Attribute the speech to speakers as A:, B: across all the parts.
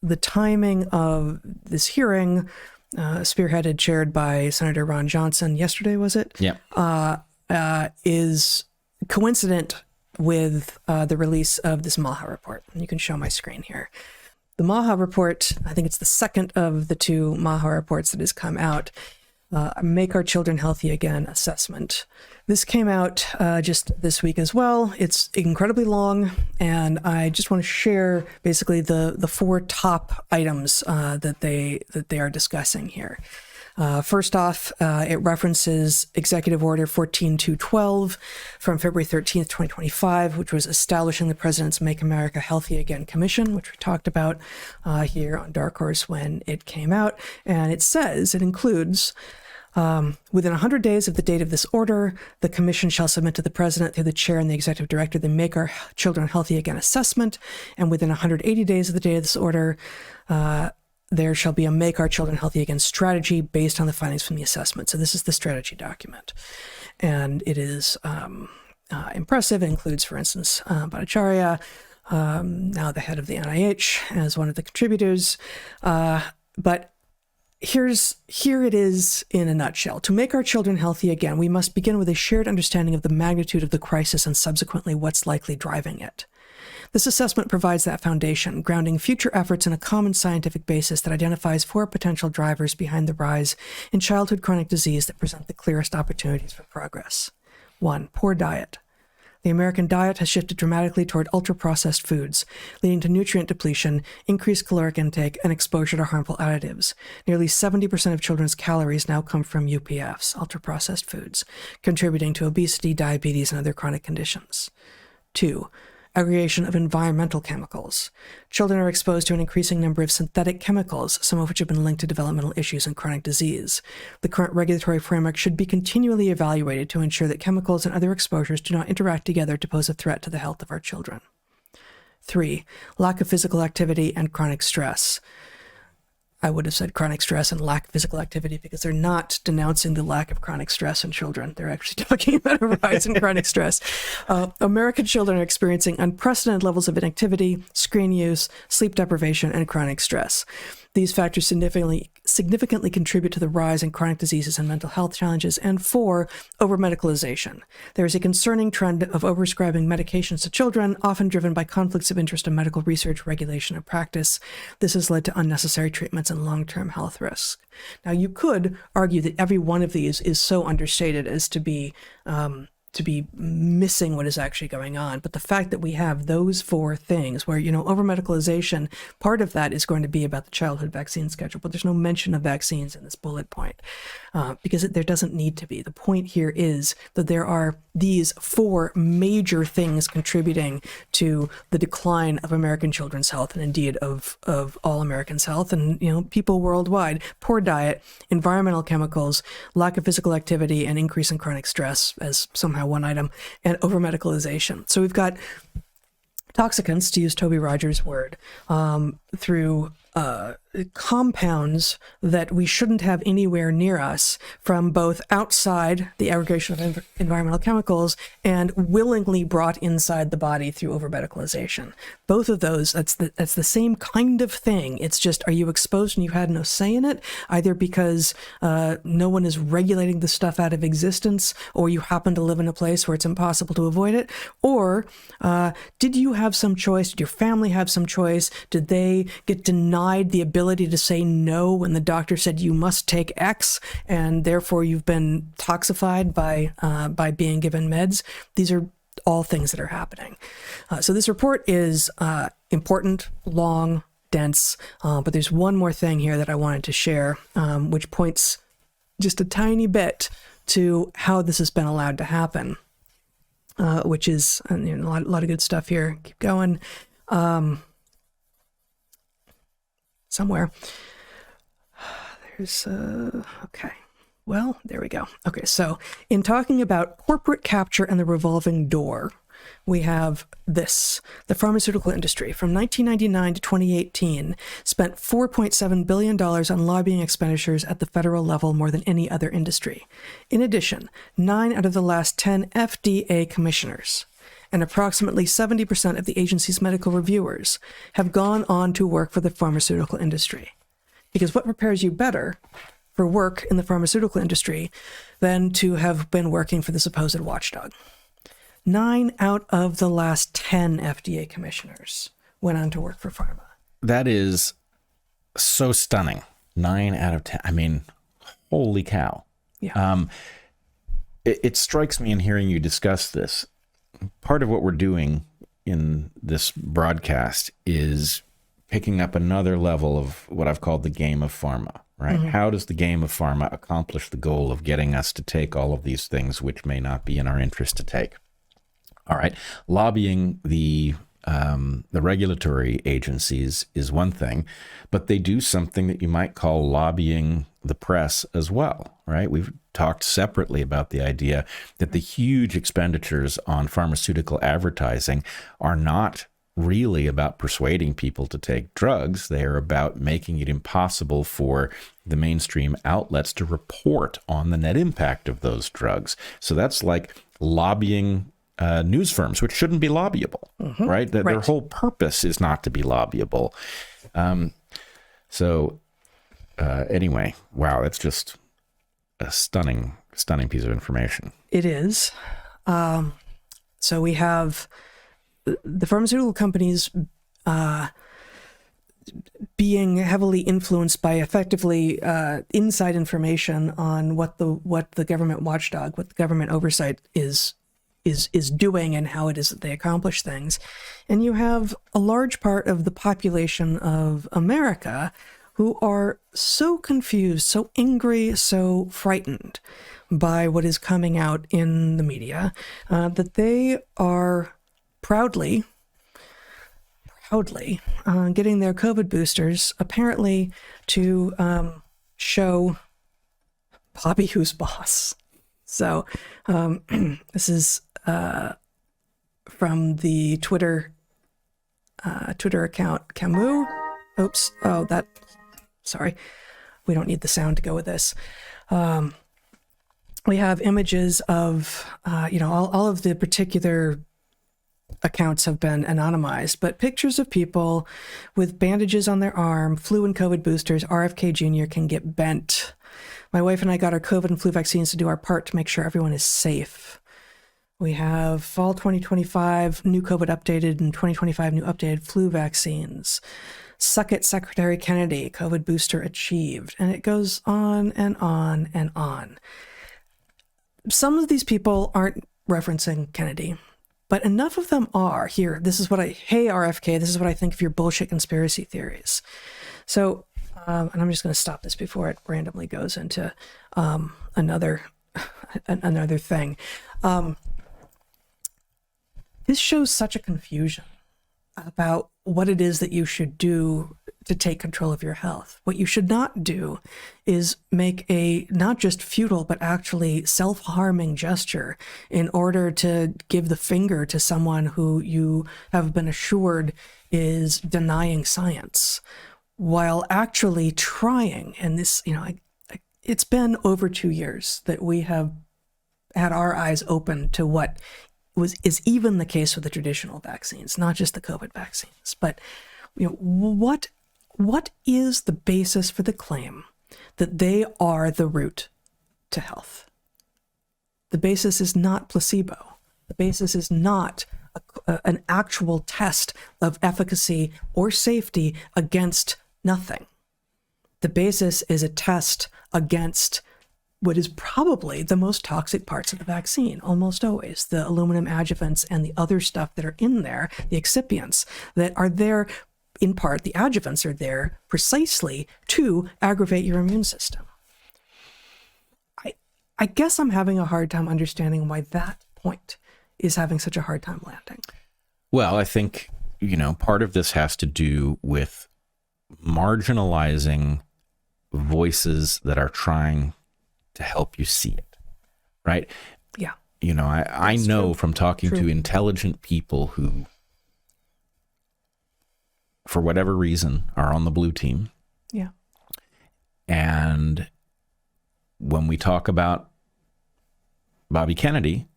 A: the timing of this hearing, spearheaded, chaired by Senator Ron Johnson yesterday, was it?
B: Yeah.
A: Is coincident with the release of this MAHA report. You can show my screen here. The MAHA report, I think it's the second of the two MAHA reports that has come out, Make Our Children Healthy Again assessment. This came out just this week as well. It's incredibly long, and I just want to share basically the four top items that they are discussing here. First off, it references Executive Order 14212 from February 13th, 2025, which was establishing the President's Make America Healthy Again Commission, which we talked about here on DarkHorse when it came out. And it says, it includes, within 100 days of the date of this order, the Commission shall submit to the President through the Chair and the Executive Director the Make Our Children Healthy Again assessment. And within 180 days of the date of this order, there shall be a Make Our Children Healthy Again strategy based on the findings from the assessment. So this is the strategy document. And it is impressive. It includes, for instance, Bhattacharya, now the head of the NIH, as one of the contributors. But here it is in a nutshell. To make our children healthy again, we must begin with a shared understanding of the magnitude of the crisis and subsequently what's likely driving it. This assessment provides that foundation, grounding future efforts in a common scientific basis that identifies four potential drivers behind the rise in childhood chronic disease that present the clearest opportunities for progress. 1. Poor diet. The American diet has shifted dramatically toward ultra-processed foods, leading to nutrient depletion, increased caloric intake, and exposure to harmful additives. Nearly 70% of children's calories now come from UPFs, ultra-processed foods, contributing to obesity, diabetes, and other chronic conditions. 2. Aggregation of environmental chemicals. Children are exposed to an increasing number of synthetic chemicals, some of which have been linked to developmental issues and chronic disease. The current regulatory framework should be continually evaluated to ensure that chemicals and other exposures do not interact together to pose a threat to the health of our children. 3. Lack of physical activity and chronic stress. I would have said chronic stress and lack of physical activity because they're not denouncing the lack of chronic stress in children. They're actually talking about a rise in chronic stress. American children are experiencing unprecedented levels of inactivity, screen use, sleep deprivation, and chronic stress. These factors significantly contribute to the rise in chronic diseases and mental health challenges. And 4, overmedicalization. There is a concerning trend of overprescribing medications to children, often driven by conflicts of interest in medical research, regulation, and practice. This has led to unnecessary treatments and long-term health risks. Now, you could argue that every one of these is so understated as to be missing what is actually going on. But the fact that we have those four things where, over-medicalization, part of that is going to be about the childhood vaccine schedule, but there's no mention of vaccines in this bullet point because there doesn't need to be. The point here is that there are these four major things contributing to the decline of American children's health and indeed of all Americans' health and, people worldwide. Poor diet, environmental chemicals, lack of physical activity, and increase in chronic stress as somehow one item, and over-medicalization. So we've got toxicants, to use Toby Rogers' word, through compounds that we shouldn't have anywhere near us from both outside the aggregation of environmental chemicals and willingly brought inside the body through over-medicalization. Both of those, that's the same kind of thing. It's just, are you exposed and you had no say in it, either because no one is regulating the stuff out of existence, or you happen to live in a place where it's impossible to avoid it, or did you have some choice? Did your family have some choice? Did they get denied the ability to say no when the doctor said you must take X, and therefore you've been toxified by being given meds? These are all things that are happening. So this report is important, long, dense, but there's one more thing here that I wanted to share, which points just a tiny bit to how this has been allowed to happen, which is a lot of good stuff here. Keep going. Somewhere. There's, okay. Well, there we go. Okay, so in talking about corporate capture and the revolving door, we have this. The pharmaceutical industry from 1999 to 2018 spent $4.7 billion on lobbying expenditures at the federal level, more than any other industry. In addition, 9 out of the last 10 FDA commissioners and approximately 70% of the agency's medical reviewers have gone on to work for the pharmaceutical industry. Because what prepares you better for work in the pharmaceutical industry than to have been working for the supposed watchdog? 9 out of the last 10 FDA commissioners went on to work for pharma.
B: That is so stunning. 9 out of 10. I mean, holy cow.
A: Yeah.
B: It strikes me in hearing you discuss this. Part of what we're doing in this broadcast is picking up another level of what I've called the game of pharma, right? Mm-hmm. How does the game of pharma accomplish the goal of getting us to take all of these things which may not be in our interest to take? All right. Lobbying the regulatory agencies is one thing, but they do something that you might call lobbying the press as well, right? We've talked separately about the idea that the huge expenditures on pharmaceutical advertising are not really about persuading people to take drugs. They are about making it impossible for the mainstream outlets to report on the net impact of those drugs. So that's like lobbying news firms, which shouldn't be lobbyable, mm-hmm. right? Their whole purpose is not to be lobbyable. Anyway, wow, that's just a stunning piece of information.
A: It is. So we have the pharmaceutical companies being heavily influenced by effectively inside information on what the government watchdog, what the government oversight is doing and how it is that they accomplish things. And you have a large part of the population of America who are so confused, so angry, so frightened by what is coming out in the media that they are proudly getting their COVID boosters, apparently to show Bobby who's boss. So this is from the Twitter account Camus. Oops. Oh, sorry. We don't need the sound to go with this. We have images of, all of the particular accounts have been anonymized, but pictures of people with bandages on their arm, flu and COVID boosters, RFK Jr. can get bent. My wife and I got our COVID and flu vaccines to do our part to make sure everyone is safe. We have fall 2025, new COVID updated, and 2025 new updated flu vaccines. Suck it, Secretary Kennedy, COVID booster achieved. And it goes on and on and on. Some of these people aren't referencing Kennedy, but enough of them are. Here, hey RFK, this is what I think of your bullshit conspiracy theories. So, and I'm just going to stop this before it randomly goes into another thing. This shows such a confusion about what it is that you should do to take control of your health. What you should not do is make a not just futile, but actually self-harming gesture in order to give the finger to someone who you have been assured is denying science, while actually trying. And this, it's been over 2 years that we have had our eyes open to what is even the case with the traditional vaccines, not just the COVID vaccines. But what is the basis for the claim that they are the route to health? The basis is not placebo. The basis is not an actual test of efficacy or safety against nothing. The basis is a test against what is probably the most toxic parts of the vaccine, almost always, the aluminum adjuvants and the other stuff that are in there, the excipients that are there. In part, the adjuvants are there precisely to aggravate your immune system. I guess I'm having a hard time understanding why that point is having such a hard time landing.
B: Well, I think, part of this has to do with marginalizing voices that are trying to help you see it, right?
A: Yeah.
B: I know from talking to intelligent people who, for whatever reason, are on the blue team.
A: Yeah.
B: And when we talk about Bobby Kennedy,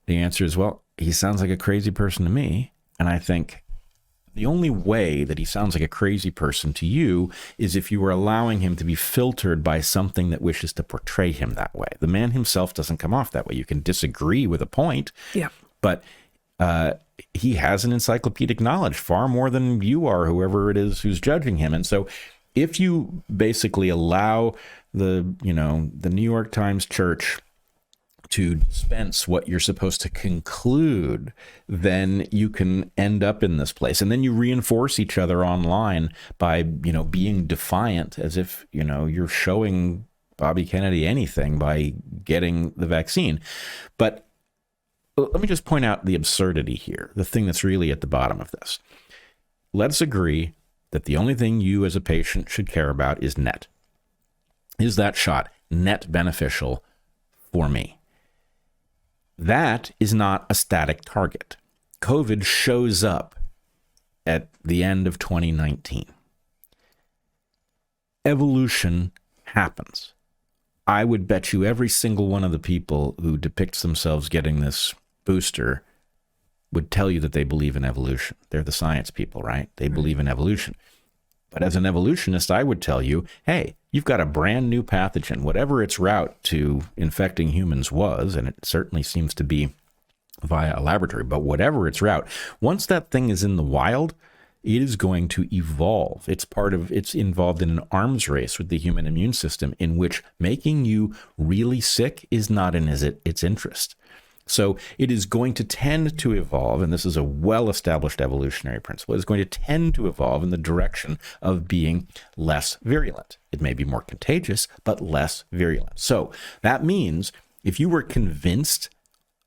B: the answer is, well, he sounds like a crazy person to me. And I think the only way that he sounds like a crazy person to you is if you were allowing him to be filtered by something that wishes to portray him that way. The man himself doesn't come off that way. You can disagree with a point, but he has an encyclopedic knowledge, far more than you are, whoever it is who's judging him. And so if you basically allow the New York Times Church to dispense what you're supposed to conclude, then you can end up in this place. And then you reinforce each other online by, being defiant, as if, you're showing Bobby Kennedy anything by getting the vaccine. But let me just point out the absurdity here, the thing that's really at the bottom of this. Let's agree that the only thing you as a patient should care about is net. Is that shot net beneficial for me? That is not a static target. COVID shows up at the end of 2019. Evolution happens. I would bet you every single one of the people who depicts themselves getting this booster would tell you that they believe in evolution. They're the science people, right? They believe in evolution. But as an evolutionist, I would tell you, hey, you've got a brand new pathogen, whatever its route to infecting humans was, and it certainly seems to be via a laboratory, but whatever its route, once that thing is in the wild, it is going to evolve. It's involved in an arms race with the human immune system, in which making you really sick is not in its interest. So it is going to tend to evolve, and this is a well-established evolutionary principle, it is going to tend to evolve in the direction of being less virulent. It may be more contagious, but less virulent. So that means if you were convinced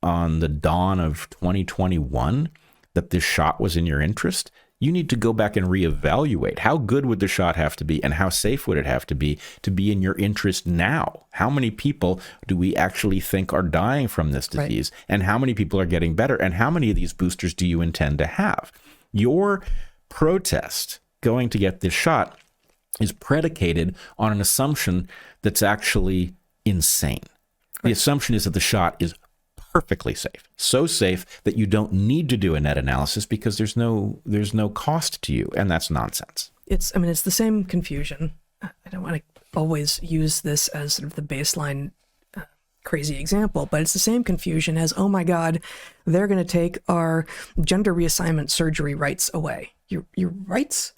B: on the dawn of 2021 that this shot was in your interest, you need to go back and reevaluate how good would the shot have to be and how safe would it have to be in your interest now? How many people do we actually think are dying from this disease? Right. And how many people are getting better? And how many of these boosters do you intend to have? Your protest going to get this shot is predicated on an assumption that's actually insane. Right. The assumption is that the shot is perfectly safe, so safe that you don't need to do a net analysis because there's no cost to you, and that's nonsense.
A: It's the same confusion. I don't want to always use this as sort of the baseline crazy example, but it's the same confusion as, oh my God, they're going to take our gender reassignment surgery rights away. Your rights?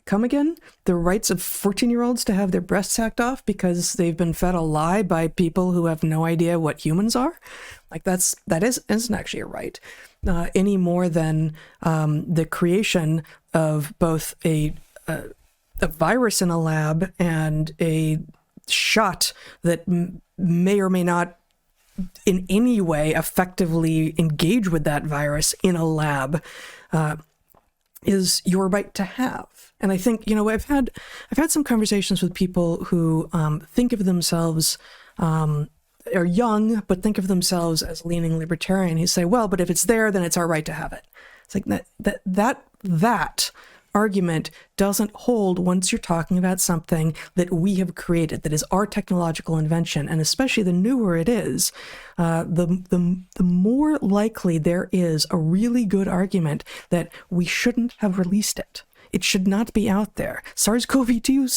A: Come again? The rights of 14-year-olds to have their breasts hacked off because they've been fed a lie by people who have no idea what humans are? Like that isn't actually a right, any more than the creation of both a virus in a lab and a shot that may or may not in any way effectively engage with that virus in a lab is your right to have. And I think, I've had some conversations with people who think of themselves, are young, but think of themselves as leaning libertarian. Who say, well, but if it's there, then it's our right to have it. It's like that argument doesn't hold once you're talking about something that we have created, that is our technological invention, and especially the newer it is, the more likely there is a really good argument that we shouldn't have released it. It should not be out there. SARS-CoV-2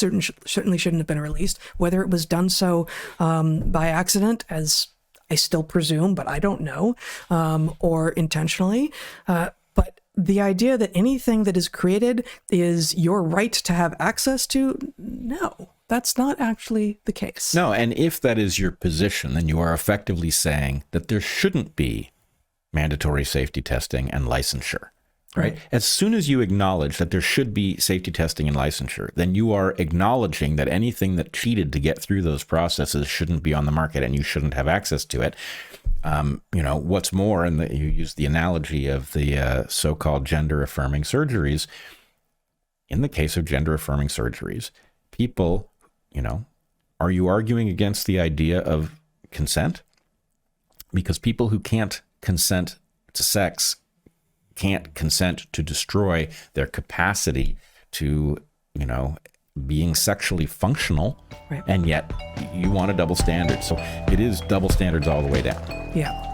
A: certainly shouldn't have been released, whether it was done so by accident, as I still presume, but I don't know, or intentionally. But the idea that anything that is created is your right to have access to, no, that's not actually the case.
B: No, and if that is your position, then you are effectively saying that there shouldn't be mandatory safety testing and licensure. Right. As soon as you acknowledge that there should be safety testing and licensure, then you are acknowledging that anything that cheated to get through those processes shouldn't be on the market and you shouldn't have access to it. What's more, and you use the analogy of the so-called gender-affirming surgeries. In the case of gender-affirming surgeries, people, are you arguing against the idea of consent? Because people who can't consent to sex can't consent to destroy their capacity to, being sexually functional. Right. And yet you want a double standard. So it is double standards all the way down.
A: Yeah.